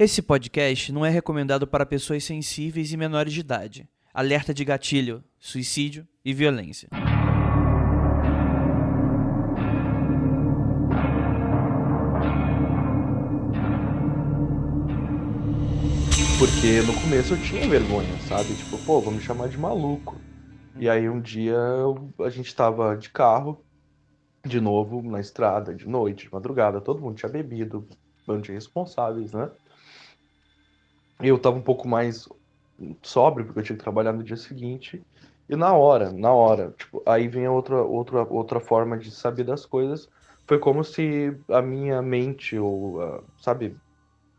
Esse podcast não é recomendado para pessoas sensíveis e menores de idade. Alerta de gatilho, suicídio e violência. Porque no começo eu tinha vergonha, sabe? Tipo, pô, vão me chamar de maluco. E aí um dia a gente tava de carro, de novo, na estrada, de noite, de madrugada, todo mundo tinha bebido, bando de responsáveis, né? Eu tava um pouco mais sóbrio, porque eu tinha que trabalhar no dia seguinte. E na hora, tipo, aí vem a outra forma de saber das coisas. Foi como se a minha mente, ou, sabe,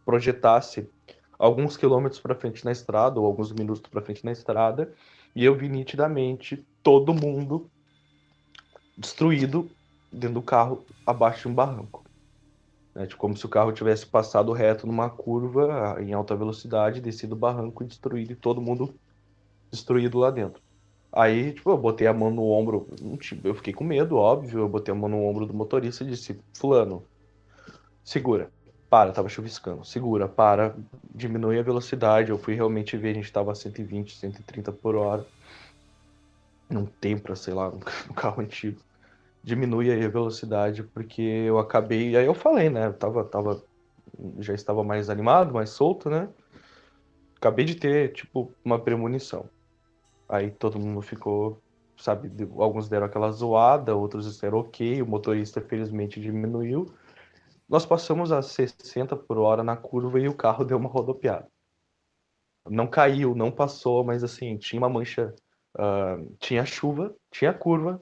projetasse alguns quilômetros para frente na estrada, ou alguns minutos para frente na estrada, e eu vi nitidamente todo mundo destruído dentro do carro, abaixo de um barranco. Né? Tipo, como se o carro tivesse passado reto numa curva em alta velocidade, descido o barranco e destruído, e todo mundo destruído lá dentro. Aí, tipo, eu botei a mão no ombro, eu fiquei com medo, óbvio, eu botei a mão no ombro do motorista e disse, fulano, segura. Para, tava chuviscando. Segura, para, diminui a velocidade. Eu fui realmente ver, a gente tava a 120, 130 por hora. Num Tempra, sei lá, no carro antigo. Diminui aí a velocidade, porque eu acabei. Aí eu falei, né? Já estava mais animado, mais solto, né? Acabei de ter, tipo, uma premonição. Aí todo mundo ficou, sabe, alguns deram aquela zoada, outros disseram ok, o motorista felizmente diminuiu. Nós passamos a 60 por hora na curva e o carro deu uma rodopiada. Não caiu, não passou, mas assim, tinha uma mancha, tinha chuva, tinha curva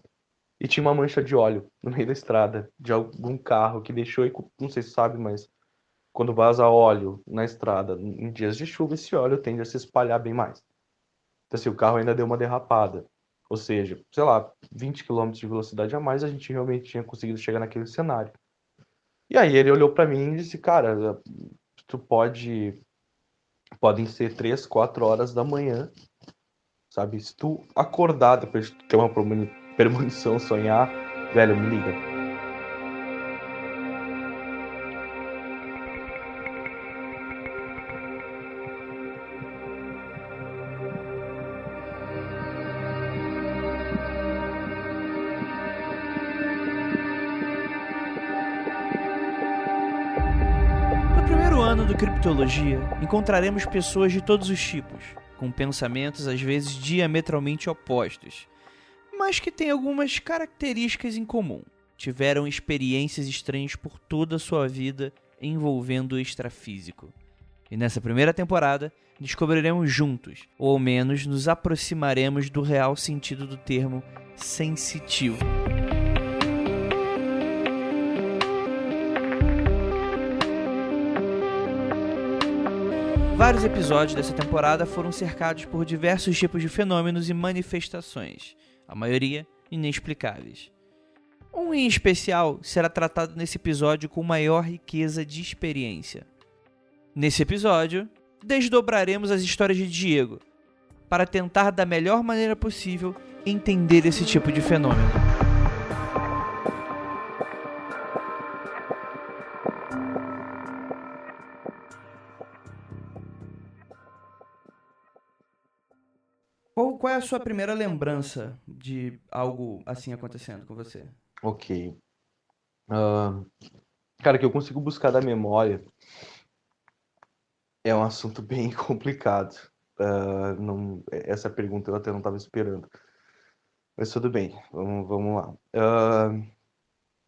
e tinha uma mancha de óleo no meio da estrada de algum carro que deixou, não sei se sabe, mas quando vaza óleo na estrada em dias de chuva, esse óleo tende a se espalhar bem mais. Então, assim, o carro ainda deu uma derrapada. Ou seja, sei lá, 20 quilômetros de velocidade a mais, a gente realmente tinha conseguido chegar naquele cenário. E aí ele olhou pra mim e disse, cara, tu podem ser 3, 4 horas da manhã, sabe? Se tu acordar depois de ter uma premonição, sonhar, velho, me liga. No primeiro ano do Criptologia, encontraremos pessoas de todos os tipos, com pensamentos às vezes diametralmente opostos, mas que têm algumas características em comum. Tiveram experiências estranhas por toda a sua vida envolvendo o extrafísico. E nessa primeira temporada, descobriremos juntos, ou ao menos nos aproximaremos do real sentido do termo sensitivo. Vários episódios dessa temporada foram cercados por diversos tipos de fenômenos e manifestações, a maioria inexplicáveis. Um em especial será tratado nesse episódio com maior riqueza de experiência. Nesse episódio, desdobraremos as histórias de Diego, para tentar da melhor maneira possível entender esse tipo de fenômeno. Qual é a sua primeira lembrança de algo assim acontecendo com você? Ok. Ah, cara, que eu consigo buscar da memória é um assunto bem complicado. Essa pergunta eu até não estava esperando. Mas tudo bem, vamos lá.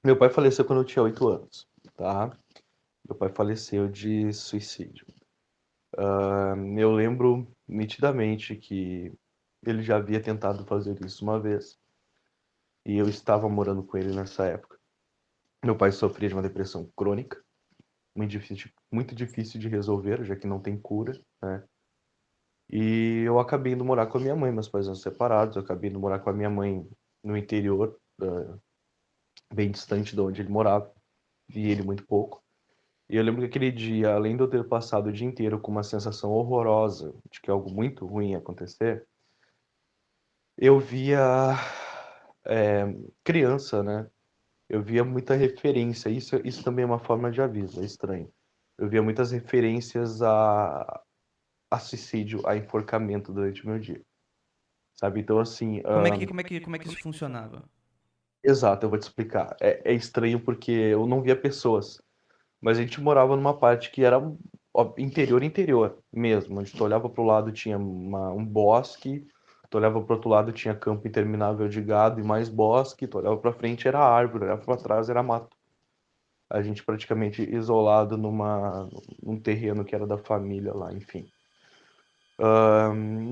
Meu pai faleceu quando eu tinha 8 anos, tá? Meu pai faleceu de suicídio. Eu lembro nitidamente que ele já havia tentado fazer isso uma vez e eu estava morando com ele nessa época. Meu pai sofria de uma depressão crônica, muito difícil de resolver, já que não tem cura, né? E eu acabei indo morar com a minha mãe, meus pais eram separados, eu acabei indo morar com a minha mãe no interior, bem distante de onde ele morava, vi ele muito pouco. E eu lembro que aquele dia, além de eu ter passado o dia inteiro com uma sensação horrorosa de que algo muito ruim ia acontecer, eu via criança, né? Eu via muita referência. Isso também é uma forma de aviso, é estranho. eu via muitas referências a suicídio, a enforcamento durante o meu dia, sabe? Então, assim, Como é que isso funcionava? exato, eu vou te explicar. É estranho porque eu não via pessoas, mas a gente morava numa parte que era ó, interior, interior mesmo. A gente olhava para o lado tinha um bosque, tu olhava para outro lado tinha campo interminável de gado e mais bosque, tu olhava para frente era árvore, olhava para trás era mato. A gente praticamente isolado num terreno que era da família lá, enfim.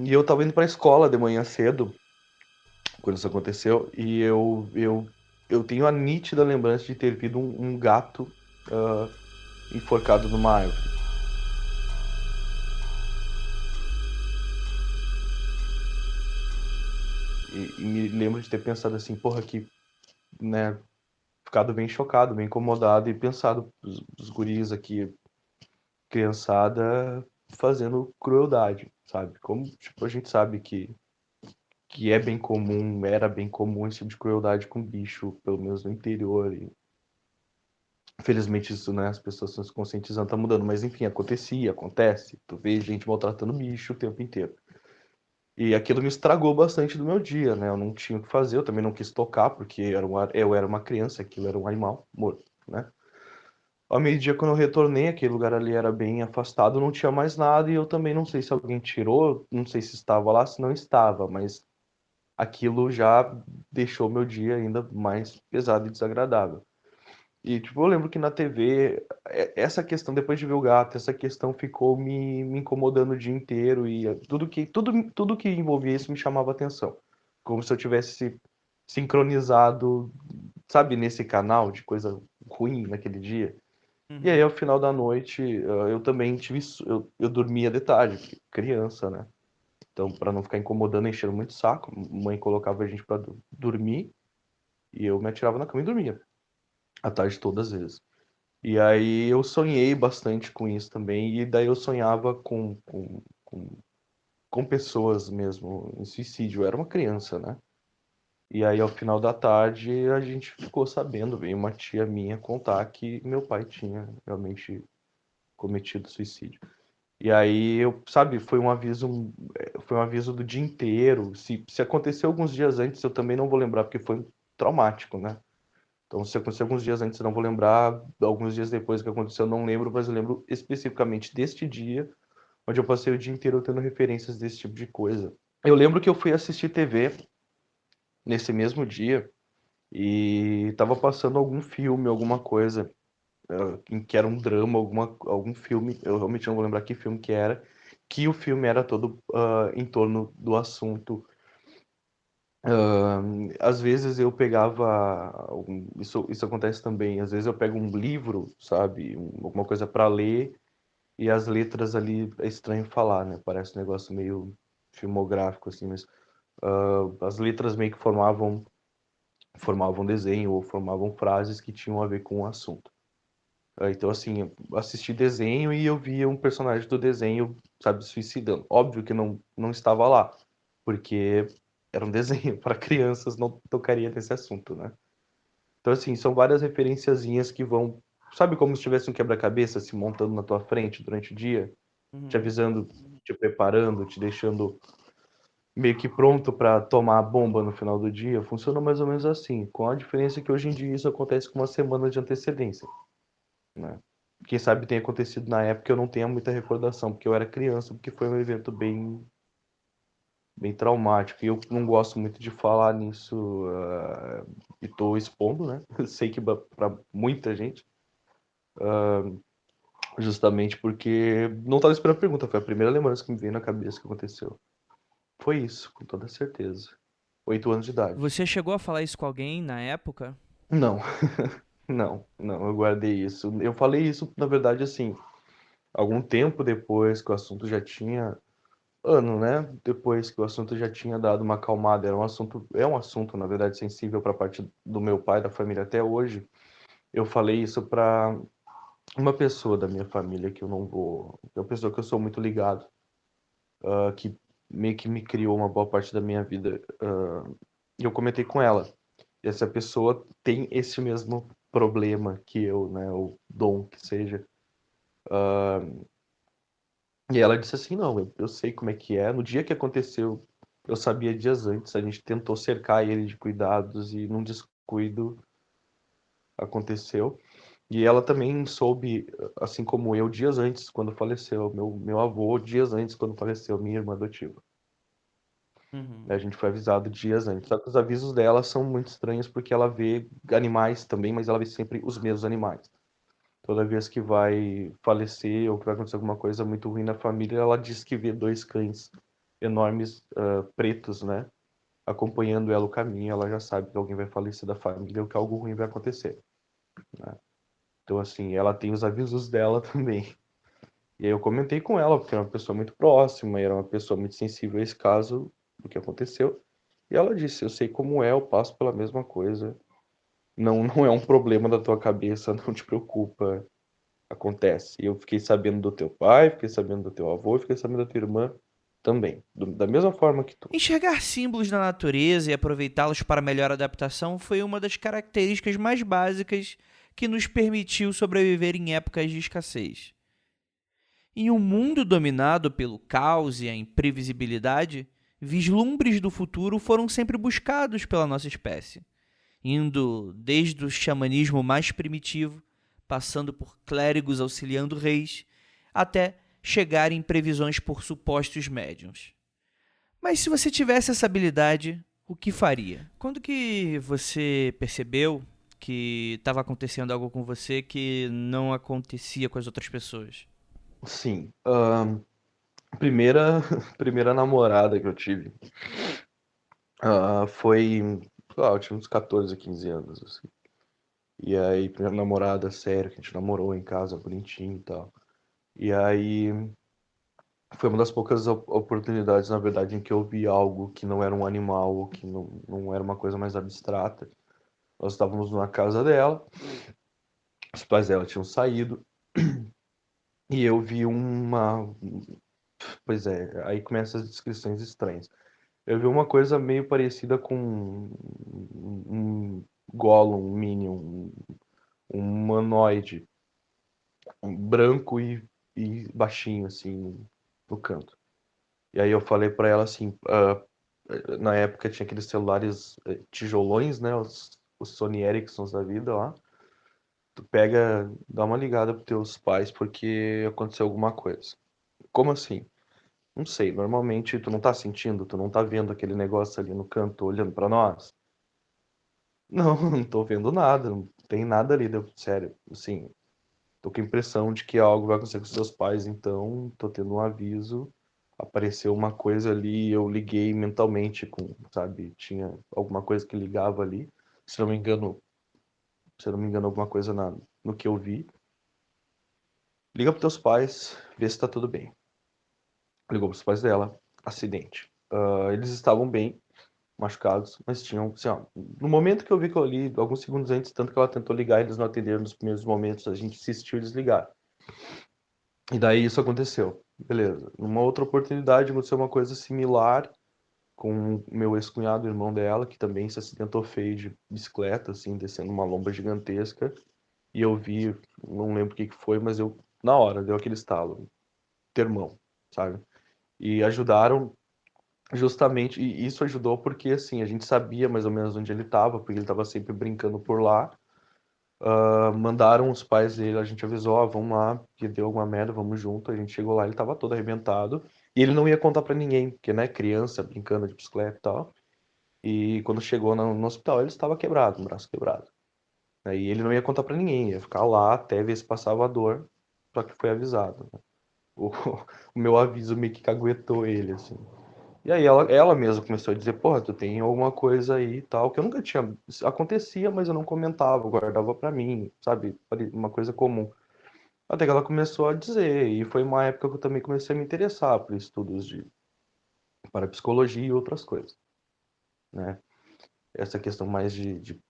E eu tava indo pra escola de manhã cedo, quando isso aconteceu, e eu tenho a nítida lembrança de ter visto um gato ah, enforcado numa árvore. E me lembro de ter pensado assim, porra, que, né, ficado bem chocado, bem incomodado e pensado, os guris aqui, criançada, fazendo crueldade, sabe? Como, tipo, a gente sabe que é bem comum, era bem comum esse tipo de crueldade com bicho, pelo menos no interior. E infelizmente isso, né, as pessoas estão se conscientizando, tá mudando, mas enfim, acontecia, acontece. Tu vê gente maltratando bicho o tempo inteiro. E aquilo me estragou bastante do meu dia, né? Eu não tinha o que fazer, eu também não quis tocar, porque eu era uma criança, aquilo era um animal morto, né? Ao meio-dia, quando eu retornei, aquele lugar ali era bem afastado, não tinha mais nada, e eu também não sei se alguém tirou, não sei se estava lá, se não estava, mas aquilo já deixou meu dia ainda mais pesado e desagradável. E, tipo, eu lembro que na TV, essa questão, depois de ver o gato, essa questão ficou me incomodando o dia inteiro e tudo que envolvia isso me chamava atenção. Como se eu tivesse sincronizado, sabe, nesse canal de coisa ruim naquele dia. E aí, Uhum. ao final da noite, eu também eu dormia de tarde, porque criança, né? Então, para não ficar incomodando, enchendo muito o saco, mãe colocava a gente para dormir e eu me atirava na cama e dormia. A tarde todas as vezes. E aí eu sonhei bastante com isso também, e daí eu sonhava com pessoas mesmo em suicídio. Eu era uma criança, né? E aí ao final da tarde a gente ficou sabendo, veio uma tia minha contar que meu pai tinha realmente cometido suicídio. E aí eu, sabe, foi um aviso do dia inteiro. Se aconteceu alguns dias antes, eu também não vou lembrar, porque foi traumático, né? Então, se aconteceu alguns dias antes, eu não vou lembrar. Alguns dias depois que aconteceu, eu não lembro, mas eu lembro especificamente deste dia, onde eu passei o dia inteiro tendo referências desse tipo de coisa. Eu lembro que eu fui assistir TV nesse mesmo dia e tava passando algum filme, alguma coisa, em que era um drama, algum filme, eu realmente não vou lembrar que filme que era, que o filme era todo em torno do assunto. Às vezes eu pegava, isso acontece também, às vezes eu pego um livro, sabe, alguma coisa para ler e as letras ali é estranho falar, né? Parece um negócio meio filmográfico assim, mas as letras meio que formavam desenho ou formavam frases que tinham a ver com o assunto. Então assim, eu assisti desenho e eu via um personagem do desenho, sabe, suicidando. Óbvio que não estava lá, porque era um desenho para crianças, não tocaria nesse assunto, né? Então, assim, são várias referenciazinhas que vão, sabe, como se tivesse um quebra-cabeça se montando na tua frente durante o dia, te Uhum. avisando, te preparando, te deixando meio que pronto para tomar a bomba no final do dia. Funciona mais ou menos assim, com a diferença que hoje em dia isso acontece com uma semana de antecedência, né? Quem sabe tenha acontecido na época eu não tenha muita recordação, porque eu era criança, porque foi um evento bem traumático. E eu não gosto muito de falar nisso, e tô expondo, né? Eu sei que para muita gente, justamente porque não estava esperando a pergunta, foi a primeira lembrança que me veio na cabeça que aconteceu. Foi isso, com toda certeza. 8 anos de idade. Você chegou a falar isso com alguém na época? Não, não, eu guardei isso. Eu falei isso, na verdade, assim, algum tempo depois que o assunto já tinha, ano, né? Depois que o assunto já tinha dado uma acalmada, é um assunto, na verdade, sensível para parte do meu pai, da família até hoje. Eu falei isso para uma pessoa da minha família que eu não vou, é uma pessoa que eu sou muito ligado, que meio que me criou uma boa parte da minha vida. E eu comentei com ela. E essa pessoa tem esse mesmo problema que eu, né? O dom que seja. E ela disse assim, não, eu sei como é que é. No dia que aconteceu, eu sabia dias antes. A gente tentou cercar ele de cuidados e num descuido aconteceu. E ela também soube, assim como eu, dias antes, quando faleceu. Meu avô, dias antes, quando faleceu, minha irmã adotiva. Uhum. A gente foi avisado dias antes. Só que os avisos dela são muito estranhos porque ela vê animais também, mas ela vê sempre os mesmos animais. Toda vez que vai falecer ou que vai acontecer alguma coisa muito ruim na família, ela diz que vê dois cães enormes, pretos, né? Acompanhando ela o caminho. Ela já sabe que alguém vai falecer da família ou que algo ruim vai acontecer, né? Então, assim, ela tem os avisos dela também. E aí eu comentei com ela, porque era uma pessoa muito próxima, e era uma pessoa muito sensível a esse caso, do que aconteceu. E ela disse, eu sei como é, eu passo pela mesma coisa. Não, não é um problema da tua cabeça, não te preocupa. Acontece. E eu fiquei sabendo do teu pai, fiquei sabendo do teu avô, fiquei sabendo da tua irmã também. Da mesma forma que tu. Enxergar símbolos na natureza e aproveitá-los para melhor adaptação foi uma das características mais básicas que nos permitiu sobreviver em épocas de escassez. Em um mundo dominado pelo caos e a imprevisibilidade, vislumbres do futuro foram sempre buscados pela nossa espécie, indo desde o xamanismo mais primitivo, passando por clérigos auxiliando reis, até chegar em previsões por supostos médiums. Mas se você tivesse essa habilidade, o que faria? Quando que você percebeu que estava acontecendo algo com você que não acontecia com as outras pessoas? Sim. Primeira, primeira namorada que eu tive, foi. Eu tinha uns 14, 15 anos, assim. E aí, primeira namorada séria, que a gente namorou em casa, bonitinho e tal. E aí, foi uma das poucas oportunidades, na verdade, em que eu vi algo que não era um animal, ou que não era uma coisa mais abstrata. Nós estávamos na casa dela, os pais dela tinham saído, e eu vi uma. Pois é, aí começam as descrições estranhas. Eu vi uma coisa meio parecida com um Gollum, um Minion, um humanoide, um branco e baixinho, assim, no canto. E aí eu falei pra ela assim, na época tinha aqueles celulares tijolões, né, os Sony Ericssons da vida lá. Tu pega, dá uma ligada pros teus pais porque aconteceu alguma coisa. Como assim? Não sei, normalmente tu não tá sentindo, tu não tá vendo aquele negócio ali no canto olhando pra nós? Não, não tô vendo nada, não tem nada ali, sério, assim, tô com a impressão de que algo vai acontecer com seus pais, então tô tendo um aviso, apareceu uma coisa ali, eu liguei mentalmente com, sabe, tinha alguma coisa que ligava ali, se não me engano, se eu não me engano, alguma coisa no que eu vi. Liga pros teus pais, vê se tá tudo bem. Ligou pros pais dela, acidente. Eles estavam bem, machucados, mas tinham, assim, ó, no momento que eu vi que eu li, alguns segundos antes, tanto que ela tentou ligar, eles não atenderam nos primeiros momentos, a gente insistiu em desligar. E daí isso aconteceu. Beleza. Numa outra oportunidade aconteceu uma coisa similar com o meu ex-cunhado, irmão dela, que também se acidentou feio de bicicleta, assim, descendo uma lomba gigantesca. E eu vi, não lembro o que que foi, mas eu, na hora, deu aquele estalo, termão, sabe? E ajudaram justamente, e isso ajudou porque, assim, a gente sabia mais ou menos onde ele estava, porque ele estava sempre brincando por lá. Mandaram os pais dele, a gente avisou, ó, vamos lá, que deu alguma merda, vamos junto. A gente chegou lá, ele tava todo arrebentado. E ele não ia contar pra ninguém, porque, né, criança brincando de bicicleta e tal. E quando chegou no hospital, ele estava quebrado, um braço quebrado. Aí ele não ia contar pra ninguém, ia ficar lá até ver se passava a dor, só que foi avisado, né? O, o meu aviso meio que caguetou ele, assim. E aí ela mesma começou a dizer, porra, tu tem alguma coisa aí e tal, que eu nunca tinha. Acontecia, mas eu não comentava, eu guardava pra mim, sabe? Uma coisa comum. Até que ela começou a dizer, e foi uma época que eu também comecei a me interessar por estudos de parapsicologia e outras coisas, né? Essa questão mais de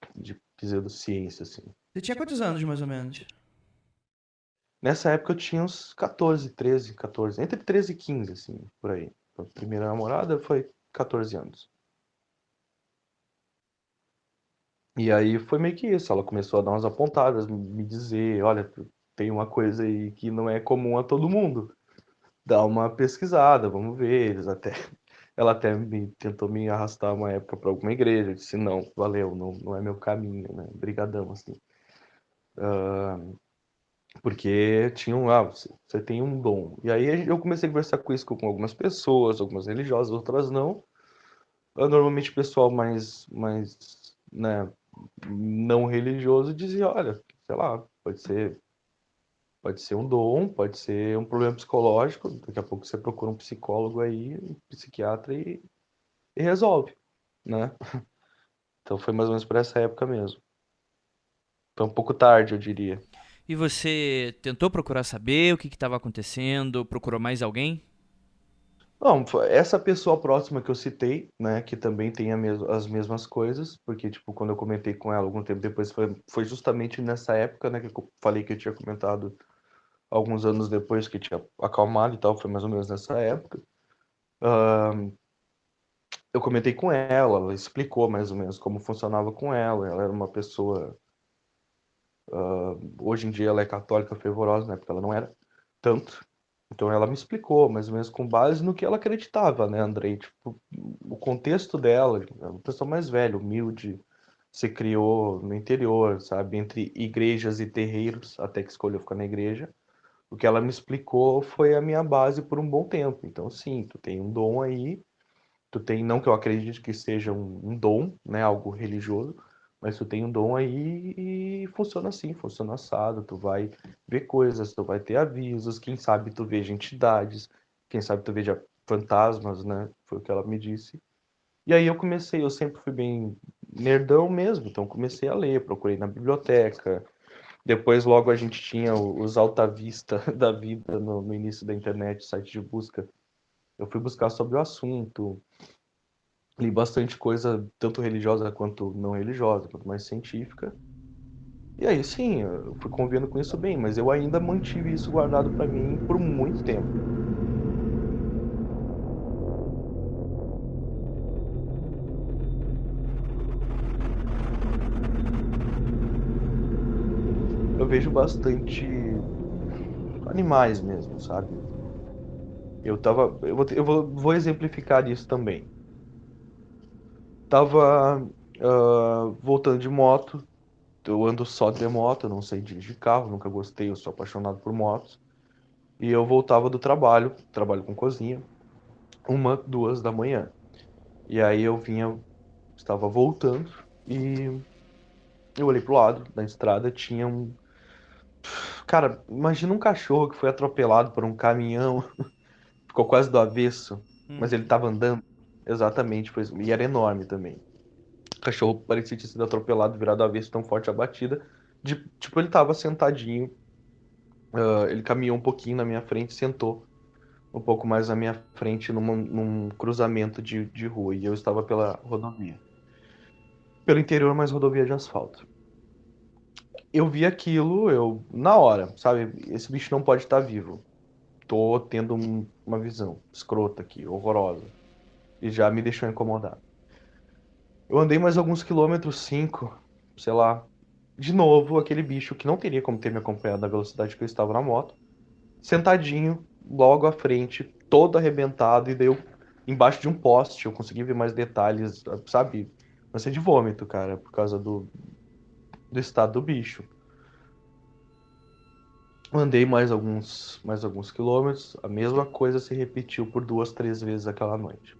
pseudociência, assim. Você tinha quantos anos, mais ou menos? Nessa época eu tinha uns 14, 13, 14, entre 13 e 15, assim, por aí. A primeira namorada foi 14 anos. E aí foi meio que isso, ela começou a dar umas apontadas, me dizer, olha, tem uma coisa aí que não é comum a todo mundo. Dá uma pesquisada, vamos ver. Ela até tentou me arrastar uma época para alguma igreja. Eu disse, não, valeu, não é meu caminho, né? Brigadão, assim. Porque você tem um dom. E aí eu comecei a conversar com isso com algumas pessoas, algumas religiosas, outras não. Normalmente o pessoal mais, né, não religioso dizia, olha, sei lá, pode ser um dom, pode ser um problema psicológico. Daqui a pouco você procura um psicólogo aí, um psiquiatra e resolve, né? Então foi mais ou menos por essa época mesmo. Foi um pouco tarde, eu diria. E você tentou procurar saber o que estava acontecendo? Procurou mais alguém? Não, essa pessoa próxima que eu citei, né, que também tem as mesmas coisas, porque, tipo, quando eu comentei com ela algum tempo depois, foi justamente nessa época, né, que eu falei que eu tinha comentado alguns anos depois que tinha acalmado e tal, foi mais ou menos nessa época. Eu comentei com ela explicou mais ou menos como funcionava com ela. Ela era uma pessoa, hoje em dia ela é católica fervorosa, na época ela não era tanto. Então ela me explicou, mais ou menos com base no que ela acreditava, né, Andrei? Tipo, o contexto dela, é uma pessoa mais velha, humilde, se criou no interior, sabe, entre igrejas e terreiros, até que escolheu ficar na igreja. O que ela me explicou foi a minha base por um bom tempo. Então, sim, tu tem um dom aí, tu tem, não que eu acredite que seja um dom, né, algo religioso, mas tu tem um dom aí e funciona assim, funciona assado, tu vai ver coisas, tu vai ter avisos, quem sabe tu veja entidades, quem sabe tu veja fantasmas, né, foi o que ela me disse. E aí eu sempre fui bem nerdão mesmo, então comecei a ler, procurei na biblioteca, depois logo a gente tinha os Alta Vista da vida no início da internet, site de busca, eu fui buscar sobre o assunto, li bastante coisa, tanto religiosa quanto não religiosa, quanto mais científica. E aí, sim, eu fui convivendo com isso bem, mas eu ainda mantive isso guardado pra mim por muito tempo. Eu vejo bastante animais mesmo, sabe? Vou exemplificar isso também. Tava voltando de moto, eu ando só de moto, eu não sei dirigir carro, nunca gostei, eu sou apaixonado por motos. E eu voltava do trabalho, trabalho com cozinha, 1, 2 da manhã. E aí estava voltando e eu olhei pro lado da estrada, tinha um. Cara, imagina um cachorro que foi atropelado por um caminhão, ficou quase do avesso, mas ele Uhum. tava andando. Exatamente, e era enorme também. O cachorro parecia ter sido atropelado, virado do avesso, tão forte a batida. Tipo, ele tava sentadinho, ele caminhou um pouquinho na minha frente, sentou um pouco mais na minha frente num cruzamento de rua, e eu estava pela rodovia. Pelo interior, mas rodovia de asfalto. Eu vi aquilo, na hora, sabe? Esse bicho não pode estar vivo. Tô tendo uma visão escrota aqui, horrorosa. E já me deixou incomodado. Eu andei mais alguns quilômetros, 5, sei lá. De novo, aquele bicho que não teria como ter me acompanhado na velocidade que eu estava na moto, sentadinho, logo à frente, todo arrebentado, e daí eu, embaixo de um poste, eu consegui ver mais detalhes, sabe? Vai ser de vômito, cara, por causa do estado do bicho. Andei mais alguns quilômetros, a mesma coisa se repetiu por 2, 3 vezes aquela noite.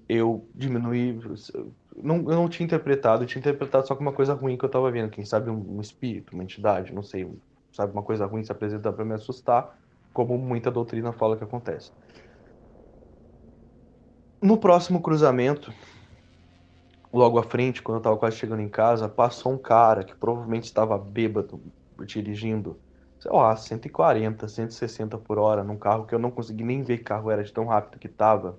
Eu diminuí, eu não tinha interpretado, eu tinha interpretado só como uma coisa ruim que eu tava vendo, quem sabe um espírito, uma entidade, não sei, sabe, uma coisa ruim se apresentar para me assustar, como muita doutrina fala que acontece. No próximo cruzamento, logo à frente, quando eu tava quase chegando em casa, passou um cara que provavelmente estava bêbado, dirigindo, sei lá, 140, 160 por hora, num carro que eu não consegui nem ver que carro era de tão rápido que tava.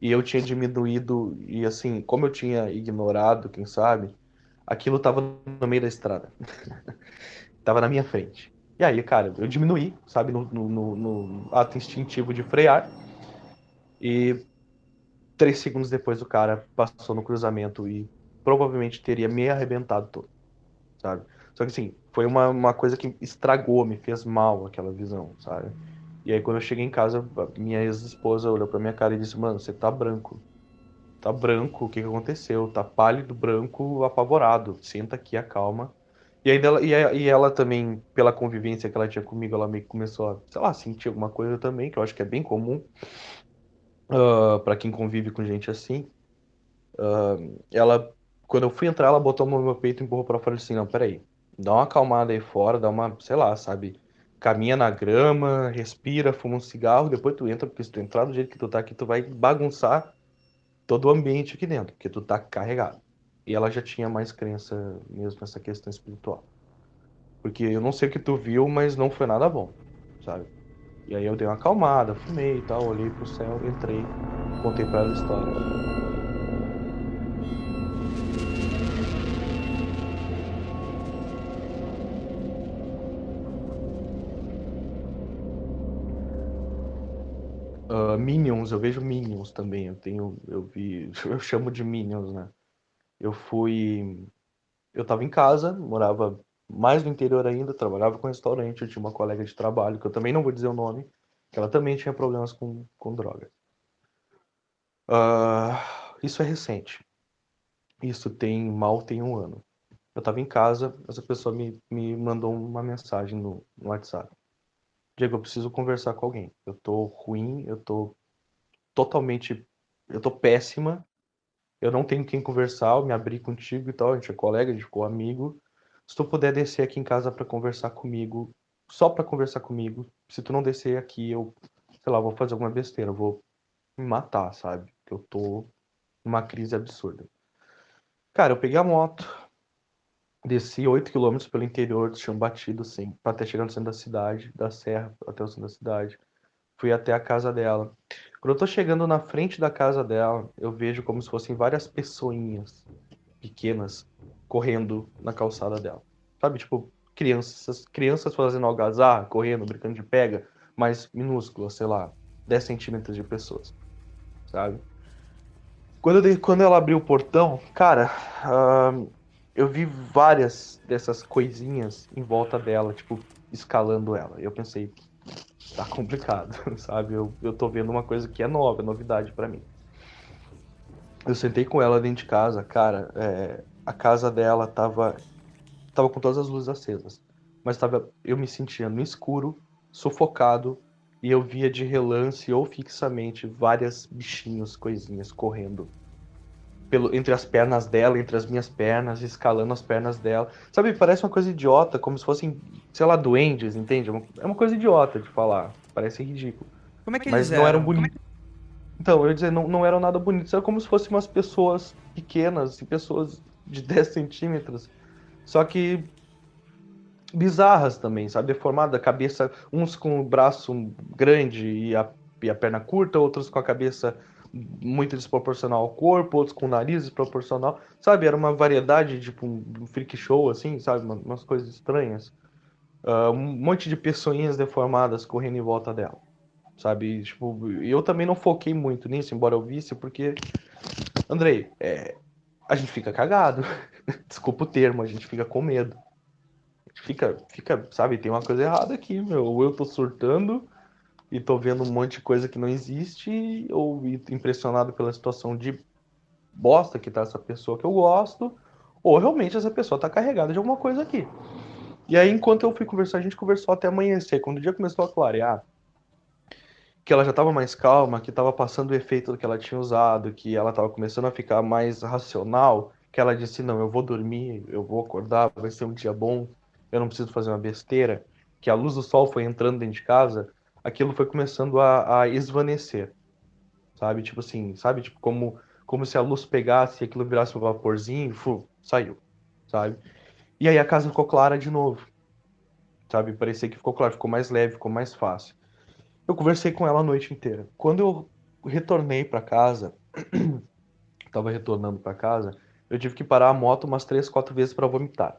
E eu tinha diminuído, e assim, como eu tinha ignorado, quem sabe, aquilo tava no meio da estrada. Tava na minha frente. E aí, cara, eu diminuí, sabe, no ato instintivo de frear. E 3 segundos depois o cara passou no cruzamento e provavelmente teria me arrebentado todo, sabe? Só que assim, foi uma coisa que estragou, me fez mal aquela visão, sabe? E aí quando eu cheguei em casa, a minha ex-esposa olhou pra minha cara e disse, mano, você tá branco. Tá branco, o que que aconteceu? Tá pálido, branco, apavorado. Senta aqui, acalma. E aí e ela também, pela convivência que ela tinha comigo, ela meio que começou a, sei lá, sentir alguma coisa também, que eu acho que é bem comum, pra quem convive com gente assim. Ela, quando eu fui entrar, ela botou a mão no meu peito e empurrou pra fora e disse assim, não, peraí, dá uma acalmada aí fora, dá uma, sei lá, sabe, caminha na grama, respira, fuma um cigarro, depois tu entra, porque se tu entrar do jeito que tu tá aqui, tu vai bagunçar todo o ambiente aqui dentro, porque tu tá carregado. E ela já tinha mais crença mesmo nessa questão espiritual. Porque eu não sei o que tu viu, mas não foi nada bom, sabe? E aí eu dei uma acalmada, fumei e tal, olhei pro céu, entrei, contei pra ela a história. Minions, eu vejo Minions também. Eu vi, eu chamo de Minions, né? Eu fui, eu tava em casa, morava mais no interior ainda, trabalhava com restaurante, eu tinha uma colega de trabalho, que eu também não vou dizer o nome, que ela também tinha problemas com droga. Isso é recente. Isso mal tem um ano. Eu tava em casa, essa pessoa me mandou uma mensagem no WhatsApp. Diego, eu preciso conversar com alguém. Eu tô ruim, eu tô totalmente, eu tô péssima. Eu não tenho quem conversar, eu me abri contigo e tal, a gente é colega, a gente ficou amigo. Se tu puder descer aqui em casa pra conversar comigo, só pra conversar comigo, se tu não descer aqui, eu, sei lá, vou fazer alguma besteira, eu vou me matar, sabe? Que eu tô numa crise absurda. Cara, eu peguei a moto, desci 8 quilômetros pelo interior do chão batido, assim, pra até chegar no centro da cidade, da serra até o centro da cidade. Fui até a casa dela. Quando eu tô chegando na frente da casa dela, eu vejo como se fossem várias pessoinhas pequenas correndo na calçada dela. Sabe, tipo, crianças fazendo algazarra, correndo, brincando de pega, mas minúsculas, sei lá, 10 centímetros de pessoas, sabe? Quando ela abriu o portão, cara, eu vi várias dessas coisinhas em volta dela, tipo, escalando ela. E eu pensei, tá complicado, sabe? Eu tô vendo uma coisa que é nova, é novidade pra mim. Eu sentei com ela dentro de casa, cara, a casa dela tava com todas as luzes acesas, mas eu me sentia no escuro, sufocado, e eu via de relance ou fixamente várias bichinhos, coisinhas correndo entre as pernas dela, entre as minhas pernas, escalando as pernas dela. Sabe, parece uma coisa idiota, como se fossem, sei lá, duendes, entende? É uma coisa idiota de falar, parece ridículo. Como é que eles Mas não eram eram? bonitos. Então, eu ia dizer, não eram nada bonitos, era como se fossem umas pessoas pequenas, e pessoas de 10 centímetros, só que bizarras também, sabe? Deformada, a cabeça, uns com o braço grande e a perna curta, outros com a cabeça muito desproporcional ao corpo, outros com o nariz desproporcional, sabe? Era uma variedade, tipo um freak show, assim, sabe? Umas coisas estranhas. Um monte de pessoinhas deformadas correndo em volta dela, sabe? E, tipo, eu também não foquei muito nisso, embora eu visse, porque, Andrei, a gente fica cagado. Desculpa o termo, a gente fica com medo. Sabe, tem uma coisa errada aqui, meu. Ou eu tô surtando e tô vendo um monte de coisa que não existe, ou impressionado pela situação de bosta que tá essa pessoa que eu gosto, ou realmente essa pessoa tá carregada de alguma coisa aqui. E aí, enquanto eu fui conversar, a gente conversou até amanhecer. Quando o dia começou a clarear, que ela já tava mais calma, que tava passando o efeito do que ela tinha usado, que ela tava começando a ficar mais racional, que ela disse, não, eu vou dormir, eu vou acordar, vai ser um dia bom, eu não preciso fazer uma besteira, que a luz do sol foi entrando dentro de casa, aquilo foi começando a esvanecer, sabe? Tipo assim, sabe? Tipo, como se a luz pegasse e aquilo virasse um vaporzinho, saiu, sabe? E aí a casa ficou clara de novo, sabe? Parecia que ficou claro, ficou mais leve, ficou mais fácil. Eu conversei com ela a noite inteira. Quando eu retornei pra casa, tava retornando pra casa, eu tive que parar a moto umas 3, 4 vezes pra vomitar.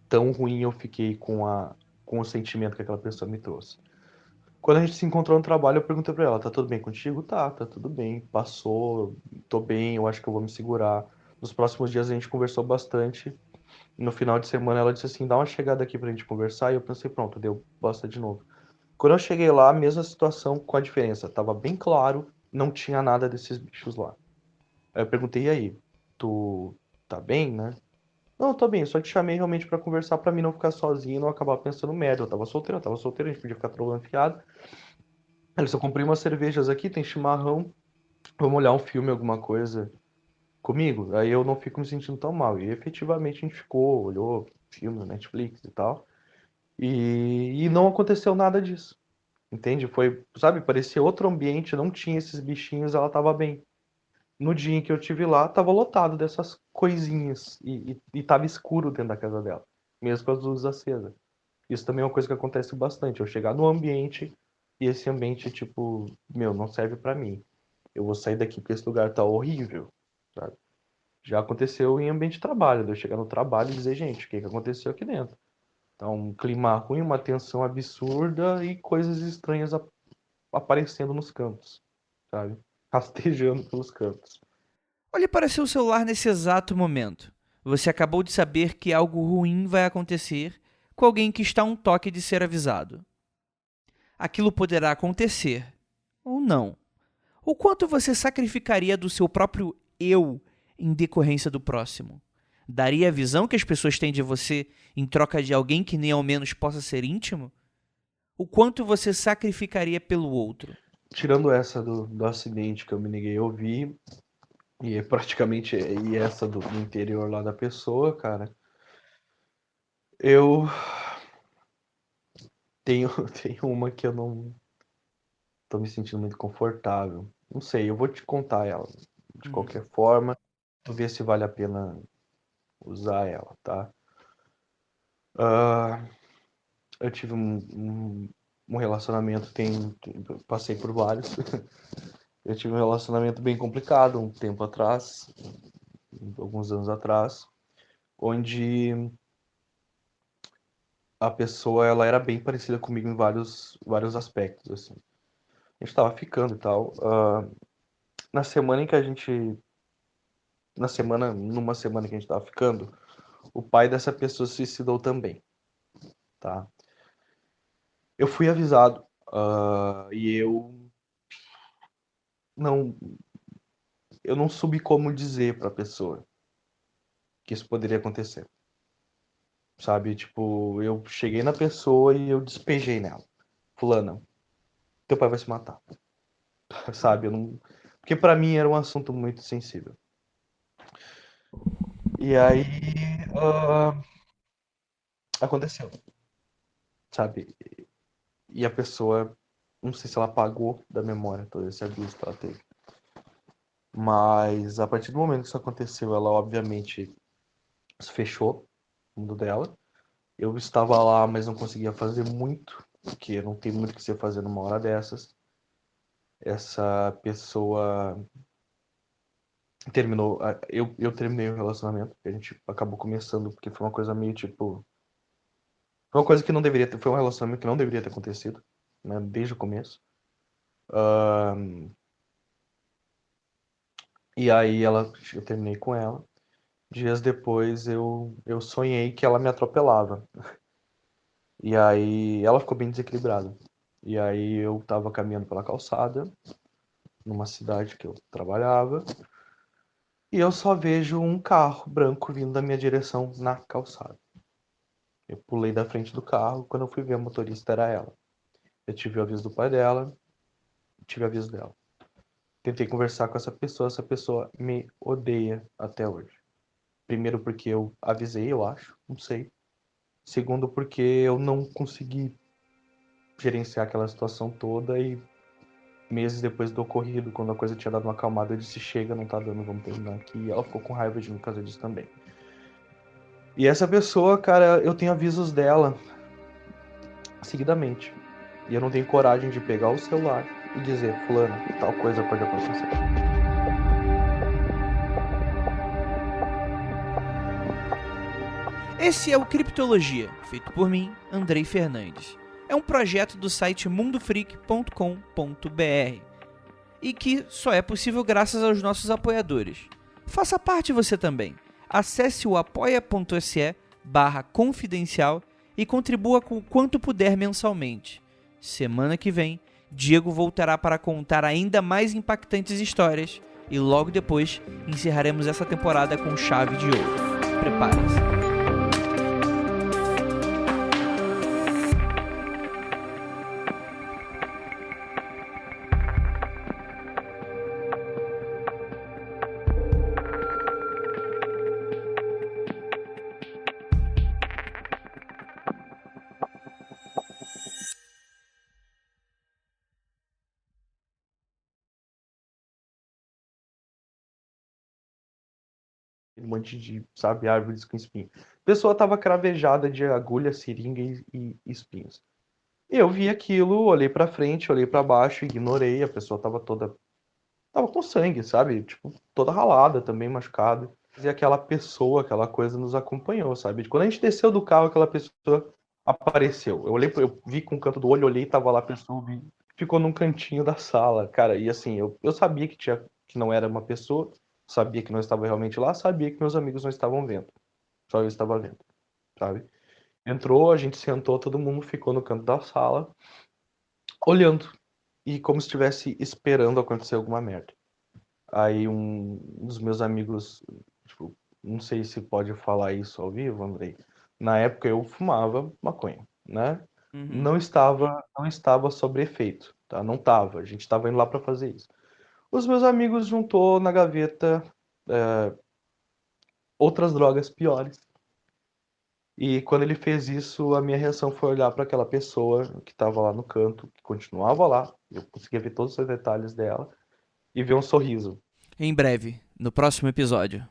Tão ruim eu fiquei com o sentimento que aquela pessoa me trouxe. Quando a gente se encontrou no trabalho, eu perguntei pra ela: tá tudo bem contigo? Tá tudo bem. Passou, tô bem, eu acho que eu vou me segurar. Nos próximos dias a gente conversou bastante. No final de semana ela disse assim, dá uma chegada aqui pra gente conversar. E eu pensei, pronto, deu bosta de novo. Quando eu cheguei lá, a mesma situação com a diferença. Tava bem claro, não tinha nada desses bichos lá. Aí eu perguntei, e aí, tu tá bem, né? Não, eu tô bem, só te chamei realmente pra conversar pra mim não ficar sozinho e não acabar pensando merda. Eu tava solteiro, a gente podia ficar trolando fiado. Ele só comprei umas cervejas aqui, tem chimarrão, vamos olhar um filme, alguma coisa comigo. Aí eu não fico me sentindo tão mal. E efetivamente a gente ficou, olhou filme no Netflix e tal. E não aconteceu nada disso. Entende? Foi, sabe, parecia outro ambiente, não tinha esses bichinhos, ela tava bem. No dia em que eu tive lá, tava lotado dessas coisinhas e tava escuro dentro da casa dela, mesmo com as luzes acesas. Isso também é uma coisa que acontece bastante. Eu chegar no ambiente e esse ambiente, tipo, meu, não serve pra mim. Eu vou sair daqui porque esse lugar tá horrível, sabe? Já aconteceu em ambiente de trabalho, de eu chegar no trabalho e dizer, gente, o que que aconteceu aqui dentro? Tá um clima ruim, uma tensão absurda e coisas estranhas aparecendo nos cantos, sabe? Rastejando pelos cantos. Olhe para seu celular nesse exato momento. Você acabou de saber que algo ruim vai acontecer com alguém que está a um toque de ser avisado. Aquilo poderá acontecer ou não. O quanto você sacrificaria do seu próprio eu em decorrência do próximo? Daria a visão que as pessoas têm de você em troca de alguém que nem ao menos possa ser íntimo? O quanto você sacrificaria pelo outro? Tirando essa do acidente que eu me neguei a ouvir, e é praticamente e essa do interior lá da pessoa, cara, eu tenho, tenho uma que eu não tô me sentindo muito confortável. Não sei, eu vou te contar ela de Uhum. qualquer forma, tu vê se vale a pena usar ela, tá? Ah, eu tive um relacionamento, passei por vários. Eu tive um relacionamento bem complicado um tempo atrás, alguns anos atrás, onde a pessoa ela era bem parecida comigo em vários aspectos, assim. A gente tava ficando e tal. Na semana em que a gente. Numa semana que a gente tava ficando, o pai dessa pessoa se suicidou também, tá? Eu fui avisado, e não, eu não soube como dizer pra pessoa que isso poderia acontecer, sabe? Tipo, eu cheguei na pessoa e eu despejei nela. Fulana, teu pai vai se matar, sabe? Eu não... Porque pra mim era um assunto muito sensível. E aí, ah, aconteceu, sabe? E a pessoa, não sei se ela apagou da memória todo esse abuso que ela teve. Mas a partir do momento que isso aconteceu, ela obviamente se fechou no mundo dela. Eu estava lá, mas não conseguia fazer muito, porque não tem muito o que você fazer numa hora dessas. Essa pessoa terminou. Eu terminei o relacionamento, que a gente acabou começando, porque foi uma coisa meio tipo. Foi uma coisa que não deveria ter. Foi um relacionamento que não deveria ter acontecido, né? Desde o começo. E aí eu terminei com ela. Dias depois eu sonhei que ela me atropelava. E aí ela ficou bem desequilibrada. E aí eu tava caminhando pela calçada, numa cidade que eu trabalhava, e eu só vejo um carro branco vindo da minha direção na calçada. Eu pulei da frente do carro, quando eu fui ver a motorista era ela. Eu tive o aviso do pai dela, tive o aviso dela. Tentei conversar com essa pessoa me odeia até hoje. Primeiro porque eu avisei, eu acho, não sei. Segundo porque eu não consegui gerenciar aquela situação toda e meses depois do ocorrido, quando a coisa tinha dado uma acalmada, eu disse, chega, não tá dando, vamos terminar aqui. E ela ficou com raiva de mim por causa disso também. E essa pessoa, cara, eu tenho avisos dela seguidamente. E eu não tenho coragem de pegar o celular e dizer, fulano, tal coisa pode acontecer. Esse é o Criptologia, feito por mim, Andrei Fernandes. É um projeto do site mundofreak.com.br e que só é possível graças aos nossos apoiadores. Faça parte você também. Acesse o apoia.se apoia.se/confidencial e contribua com o quanto puder mensalmente. Semana que vem, Diego voltará para contar ainda mais impactantes histórias e logo depois encerraremos essa temporada com chave de ouro. Preparem-se. Um monte de, sabe, árvores com espinho. A pessoa tava cravejada de agulha, seringa e espinhos. E eu vi aquilo, olhei pra frente, olhei pra baixo, ignorei. A pessoa tava com sangue, sabe? Tipo, toda ralada também, machucada. E aquela pessoa, aquela coisa nos acompanhou, sabe? Quando a gente desceu do carro, aquela pessoa apareceu. Eu vi com o canto do olho, olhei, tava lá a pessoa, ficou num cantinho da sala, cara. E assim, eu sabia que não era uma pessoa, sabia que não estava realmente lá, sabia que meus amigos não estavam vendo. Só eu estava vendo, sabe? Entrou, a gente sentou, todo mundo ficou no canto da sala, olhando. E como se estivesse esperando acontecer alguma merda. Aí um dos meus amigos, tipo, não sei se pode falar isso ao vivo, Andrei. Na época eu fumava maconha, né? Uhum. Não estava sob efeito, tá? Não tava. A gente estava indo lá para fazer isso. Os meus amigos juntou na gaveta outras drogas piores. E quando ele fez isso, a minha reação foi olhar para aquela pessoa que estava lá no canto, que continuava lá. Eu conseguia ver todos os detalhes dela e ver um sorriso. Em breve, no próximo episódio.